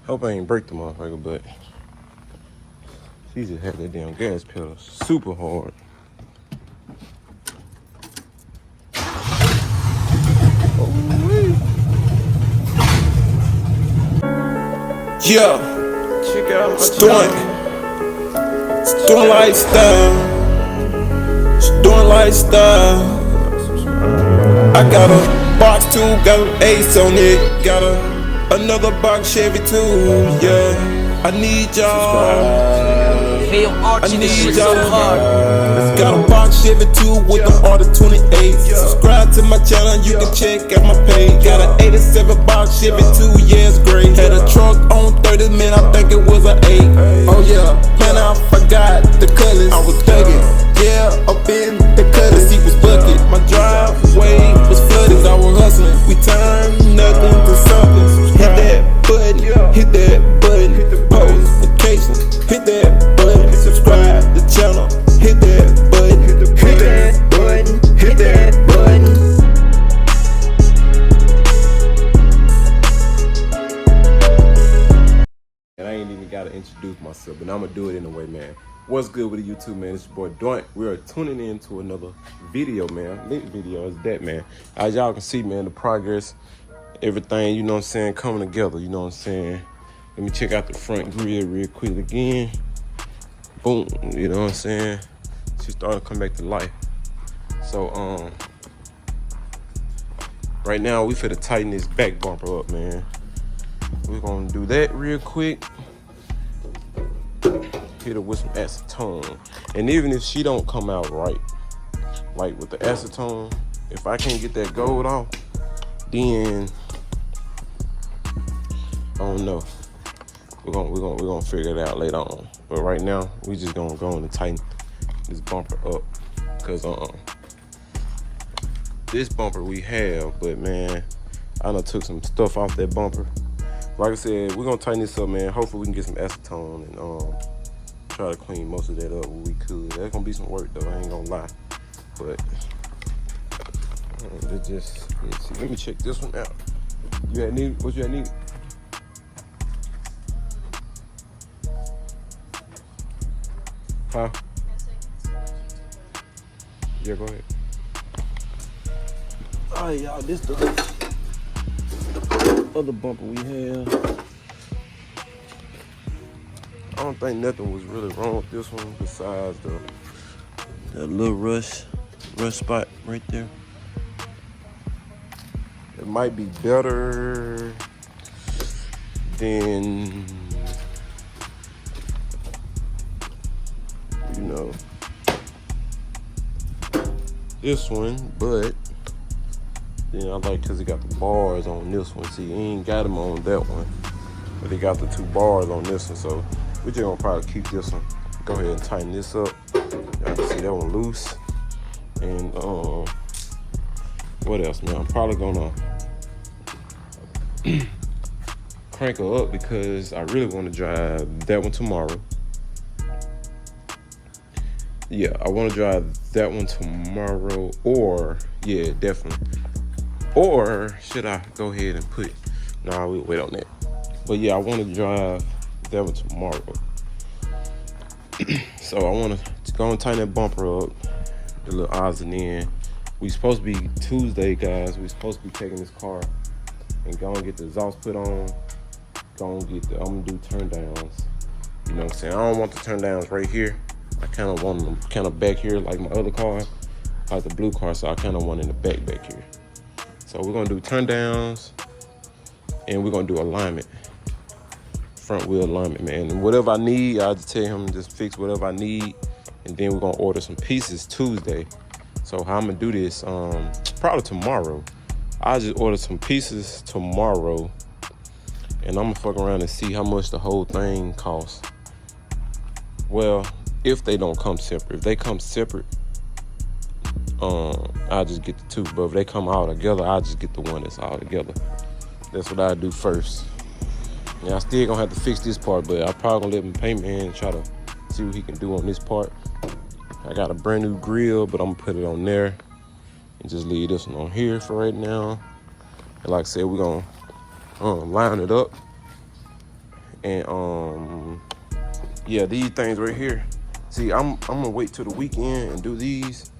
Hope I ain't break the motherfucker, but she just had that damn gas pedal super hard. Yeah, Check out my doing lifestyle. Doing lifestyle. I got a box too, got an ace on it. Got another box Chevy too. Yeah, I need y'all. Hey, I'm arching this shit so hard. Got a box Chevy too with them order 28. Subscribe to my channel, you can check out my page. Got an 87 box Chevy 2, yeah, it's great. Had a truck on 30, man, I think it was an 8. Oh yeah, man, I forgot the colors. I was thugging, yeah, up in the colors. He was bucket, my driveway was flooded. I was hustling, we turned nothing to something. Hit that button, hit that button. Post notifications, hit that button. Subscribe the channel, hit that button, hit that button, hit that button. And I ain't even gotta introduce myself, but I'm gonna do it anyway, man. What's good with the YouTube, man? It's your boy Doinks. We are tuning in to another video, man. Lit video is that, man. As y'all can see, man, the progress, everything, you know what I'm saying, coming together, you know what I'm saying. Let me check out the front grill real quick again. Boom, you know what I'm saying. She's starting to come back to life. So, right now we finna tighten this back bumper up, man. We're gonna do that real quick. Hit her with some acetone. And even if she don't come out right, like with the acetone, if I can't get that gold off, then I don't know. We're gonna figure it out later on. But right now, we just gonna go on and tighten this bumper up. Cause this bumper we have, but man, I done took some stuff off that bumper. Like I said, we're gonna tighten this up, man. Hopefully we can get some acetone and try to clean most of that up when we could. That's gonna be some work though, I ain't gonna lie. But let's see. Let me check this one out. You had need? What you had need? Huh? Yeah, go ahead. Oh y'all, this the other bumper we have. I don't think nothing was really wrong with this one besides the little rust spot right there. It might be better than, you know, this one, but then I like because it got the bars on this one. See, he ain't got them on that one, but he got the 2 bars on this one, so we're just gonna probably keep this one. Go ahead and tighten this up. Y'all can see that one loose. And what else, man? I'm probably gonna crank her up because I really want to drive that one tomorrow. Yeah, I want to drive that one tomorrow, or yeah, definitely. Or should I go ahead and put? Nah, we'll wait on that. But yeah, I want to drive that one tomorrow. So I want to go and tighten that bumper up, the little odds and ends. We supposed to be Tuesday, guys. We supposed to be taking this car and go and get the exhaust put on. Go and get the, I'm gonna do turn downs. You know what I'm saying? I don't want the turn downs right here. I kind of want them kind of back here like my other car, like the blue car. So I kind of want in the back here. So we're gonna do turn downs and we're gonna do alignment. Front wheel alignment, man. And whatever I need, I'll just tell him just fix whatever I need. And then we're gonna order some pieces Tuesday. So how I'm gonna do this, probably tomorrow. I'll just order some pieces tomorrow. And I'm gonna fuck around and see how much the whole thing costs. Well, if they don't come separate. If they come separate, I'll just get the 2. But if they come all together, I'll just get the one that's all together. That's what I do first. Yeah, I still gonna have to fix this part, but I probably gonna let him paint me and try to see what he can do on this part. I got a brand new grill, but I'm gonna put it on there and just leave this one on here for right now. And like I said, we're gonna line it up And yeah, these things right here. See, I'm gonna wait till the weekend and do these.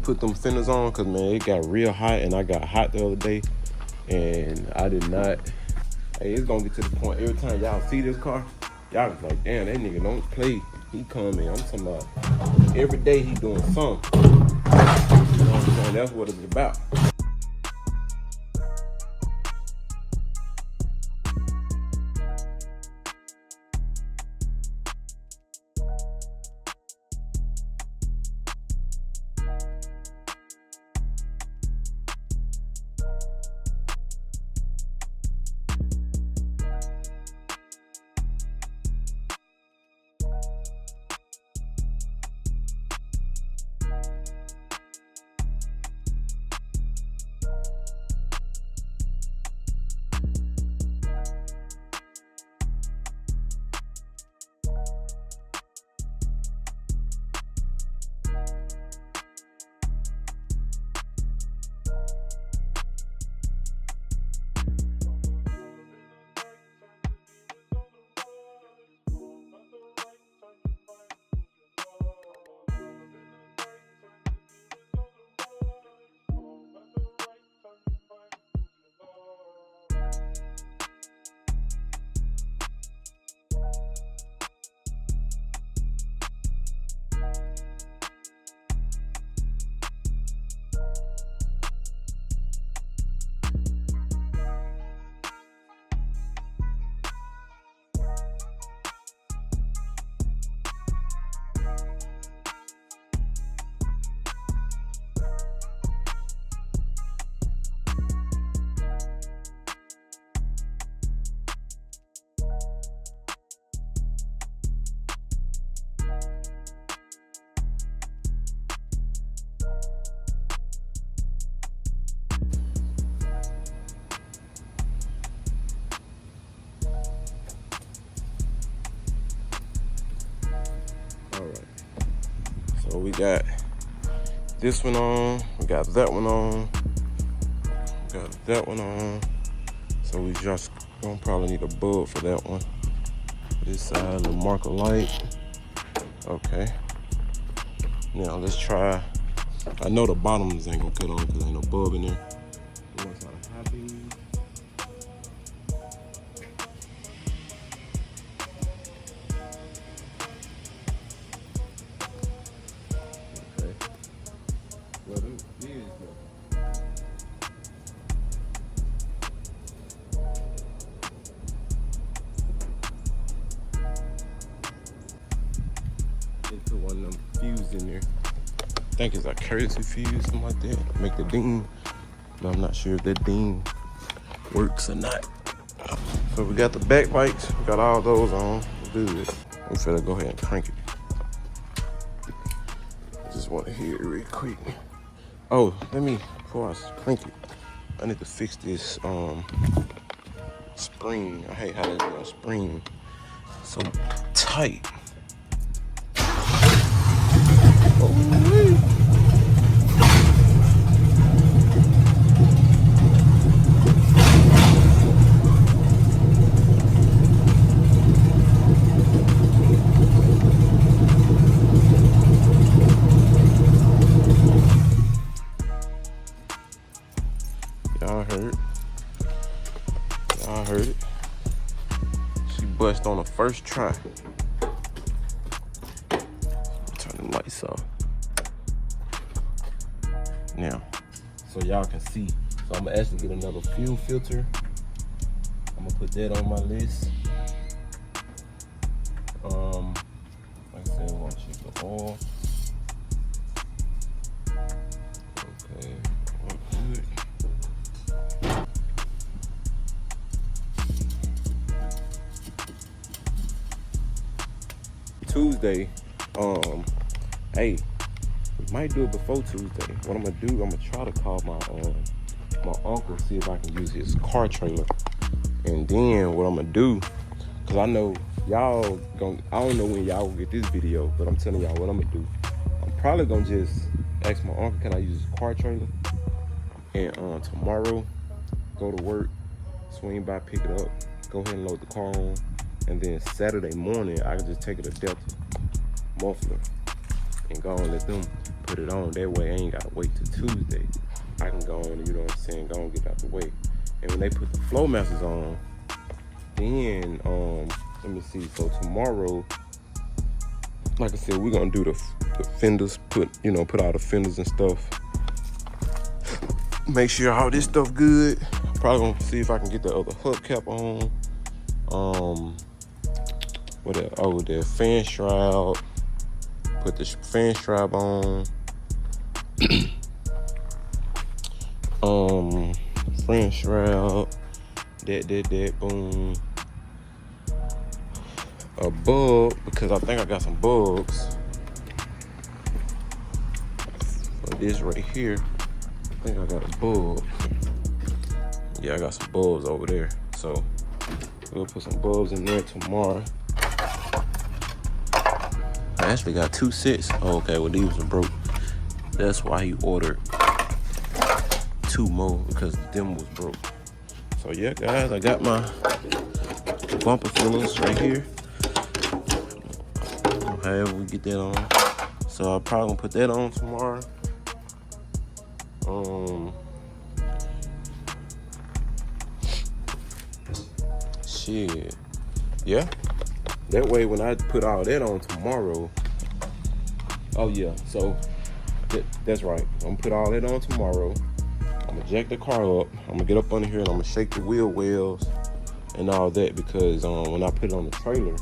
Put them fenders on, cause man, it got real hot, and I got hot the other day, and I did not. Hey, it's gonna get to the point every time y'all see this car, y'all be like, damn, that nigga don't play. He coming. I'm talking about every day he doing something. You know what I'm saying? That's what it's about. So we got this one on, we got that one on, we got that one on. So we just gonna probably need a bulb for that one. This side, the marker light. Okay. Now let's try. I know the bottoms ain't gonna cut on because ain't no bulb in there. Put one of them fuse in there. I think it's a courtesy fuse, something like that. Make the ding. But I'm not sure if that ding works or not. So we got the back lights. We got all those on. Good. We finna go ahead and crank it. I just want to hear it real quick. Oh, before I crank it, I need to fix this spring. I hate how that spring so tight. Y'all heard it. She bust on the first try. Turn the lights off. Now, so y'all can see. So I'm gonna actually get another fuel filter. I'm gonna put that on my list. Like I said, I want to check the oil. Okay, all good. Tuesday, hey, we might do it before Tuesday. What I'm gonna do, I'm gonna try to call my uncle, see if I can use his car trailer. And then what I'm gonna do, cause I know y'all I don't know when y'all will get this video, but I'm telling y'all what I'm gonna do. I'm probably gonna just ask my uncle, can I use his car trailer? And tomorrow, go to work, swing by, pick it up, go ahead and load the car on, and then Saturday morning I can just take it to Delta muffler and go and let them put it on. That way I ain't gotta wait till Tuesday. I can go on, you know what I'm saying, go and get out the way. And when they put the flow masters on, then let me see. So tomorrow, like I said, we're gonna do the fenders, put all the fenders and stuff. Make sure all this stuff good. Probably gonna see if I can get the other hubcap on. What else? Oh, the fan shroud. Put the fan shroud on. Fan shroud. That, boom. A bug, because I think I got some bugs. For this right here, I think I got a bug. Yeah, I got some bulbs over there. So we'll put some bulbs in there tomorrow. I actually got 2 sets. Oh, okay, well these are broke. That's why he ordered 2 more, because them was broke. So yeah, guys, I got my bumper fillers right here. However we get that on. So I'll probably gonna put that on tomorrow. Shit. Yeah. That way when I put all that on tomorrow. Oh yeah, so that's right. I'm gonna put all that on tomorrow. I'm gonna jack the car up. I'm gonna get up under here and I'm gonna shake the wheel wells and all that, because when I put it on the trailer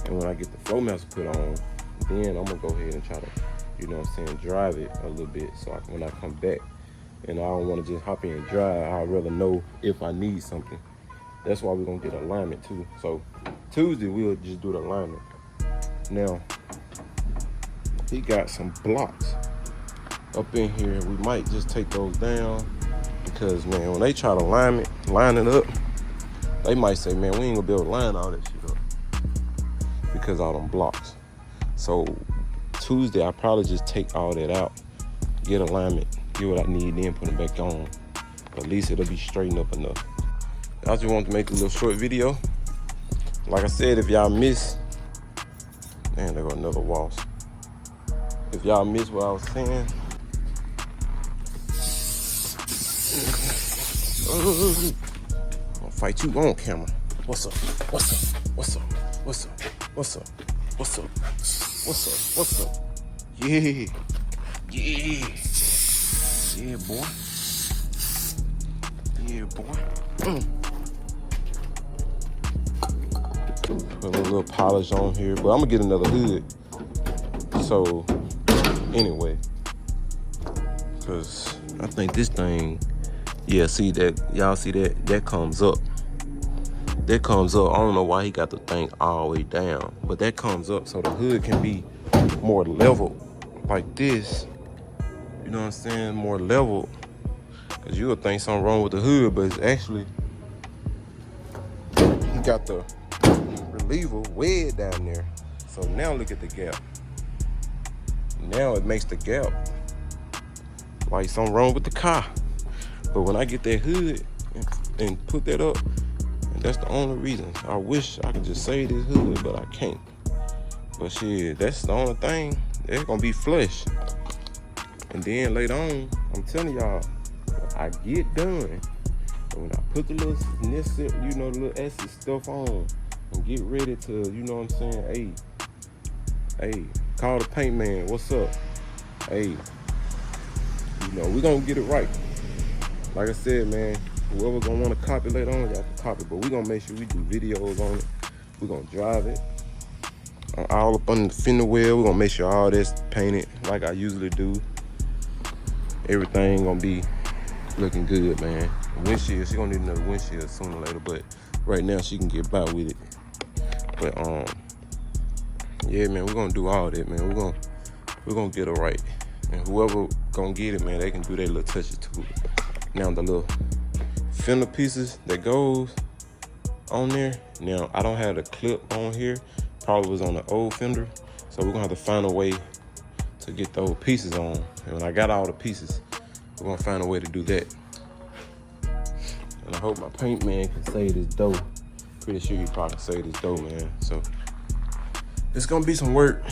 and when I get the flow master put on, then I'm gonna go ahead and try to, you know what I'm saying, drive it a little bit, so when I come back, and I don't want to just hop in and drive. I'd rather know if I need something. That's why we're gonna get alignment too. So Tuesday we'll just do the alignment. Now he got some blocks up in here. We might just take those down, because man, when they try to line it up, they might say, man, we ain't gonna be able to line all that shit up because all them blocks. So Tuesday I probably just take all that out, get alignment, get what I need, then put them back on. But at least it'll be straightened up enough. I just wanted to make a little short video. Like I said, if y'all miss, man, there go another wasp. If y'all miss what I was saying, I'll fight you on camera. What's up? What's up? What's up? What's up? What's up? What's up? What's up? What's up? Yeah. Yeah. Yeah, boy. Yeah, boy. Put a little polish on here, but I'm gonna get another hood. So, anyway, because I think this thing, yeah, see that, y'all see that? That comes up. That comes up. I don't know why he got the thing all the way down, but that comes up so the hood can be more level like this. You know what I'm saying? More level. Because you would think something wrong with the hood, but it's actually, he got the reliever way down there. So now look at the gap. Now it makes the gap like something wrong with the car. But when I get that hood and put that up, and that's the only reason. I wish I could just say this hood, but I can't. But shit, that's the only thing. It's gonna be flush. And then later on, I'm telling y'all, I get done. And when I put the little necessary, you know, the little acid stuff on and get ready to, you know what I'm saying? Hey, call the paint man. What's up? Hey, you know, we're gonna get it right. Like I said, man, whoever gonna wanna copy later on, y'all can copy, but we're gonna make sure we do videos on it. We're gonna drive it. All up on the fender well, we're gonna make sure all that's painted like I usually do. Everything gonna be looking good, man. Windshield, she gonna need another windshield sooner or later, but right now she can get by with it. But yeah, man, we're gonna do all that, man. We're gonna get it right. And whoever gonna get it, man, they can do their little touches to it. Now the little fender pieces that goes on there. Now I don't have the clip on here. Probably was on the old fender. So we're gonna have to find a way to get those pieces on. And when I got all the pieces, we're gonna find a way to do that. And I hope my paint man can save this dough. Pretty sure he probably saved his dough, man. So it's gonna be some work.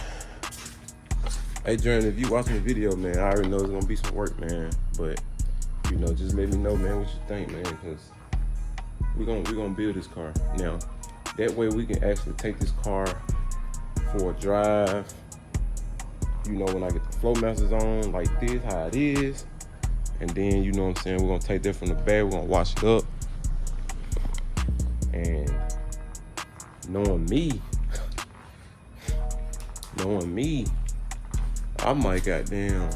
Hey, Jordan, if you watching the video, man, I already know it's gonna be some work, man. But you know, just let me know, man, what you think, man, because we're gonna build this car. Now, that way we can actually take this car for a drive. You know, when I get the flow masters on like this, how it is, and then you know what I'm saying, we're gonna take that from the bag, we're gonna wash it up. And knowing me, I might goddamn,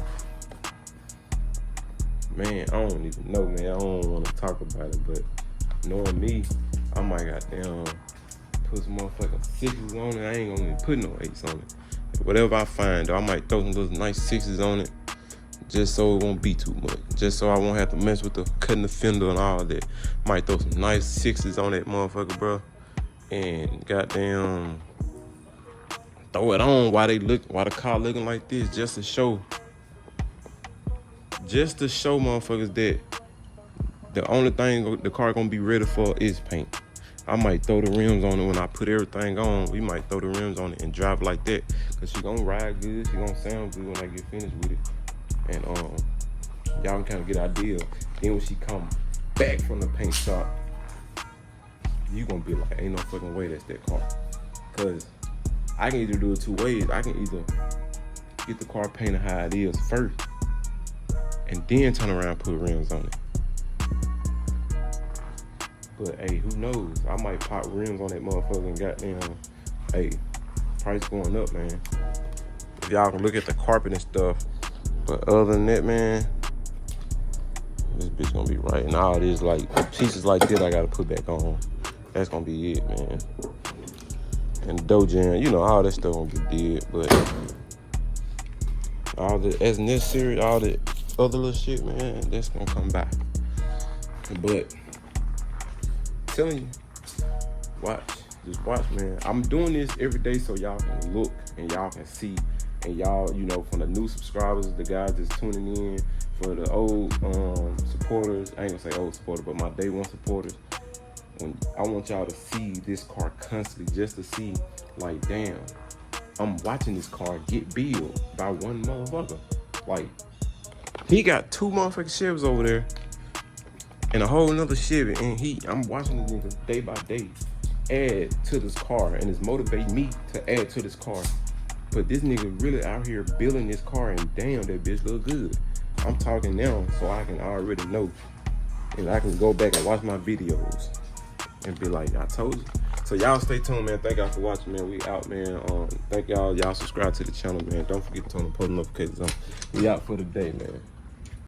man, I don't even know, man. I don't want to talk about it, but knowing me, I might goddamn put some motherfucking 6s on it. I ain't gonna even put no 8s on it. Whatever I find, though, I might throw some little nice 6s on it, just so it won't be too much. Just so I won't have to mess with the cutting the fender and all that. Might throw some nice 6s on that motherfucker, bro, and goddamn throw it on while the car looking like this, just to show motherfuckers that the only thing the car gonna be ready for is paint. I might throw the rims on it when I put everything on. We might throw the rims on it and drive it like that, cause she gonna ride good, she gonna sound good when I get finished with it. And y'all can kind of get an idea. Then when she come back from the paint shop, you gonna be like, ain't no fucking way that's that car. Cause I can either do it 2 ways. I can either get the car painted how it is first, and then turn around and put rims on it. But hey, who knows? I might pop rims on that motherfucker and goddamn, hey, price going up, man. If y'all can look at the carpet and stuff. But other than that, man, this bitch gonna be right. And all this, like, pieces like this I gotta put back on. That's gonna be it, man. And Dojan, you know, all that stuff gonna get dead. But all the as necessary, all the other little shit, man, that's gonna come back. But I'm telling you, just watch, man. I'm doing this every day so y'all can look and y'all can see. And y'all, you know, from the new subscribers, the guys that's tuning in, for the old supporters, I ain't gonna say old supporters, but my day one supporters, I want y'all to see this car constantly, just to see, like, damn, I'm watching this car get built by one motherfucker. Like, he got 2 motherfucking Chevys over there and a whole nother Chevy, and I'm watching this nigga day by day add to this car, and it's motivating me to add to this car. But this nigga really out here building this car, and damn, that bitch look good. I'm talking now, so I can already know. And I can go back and watch my videos and be like, I told you. So y'all stay tuned, man. Thank y'all for watching, man. We out, man. Thank y'all subscribe to the channel, man. Don't forget to turn the post notifications on. We out for the day, man.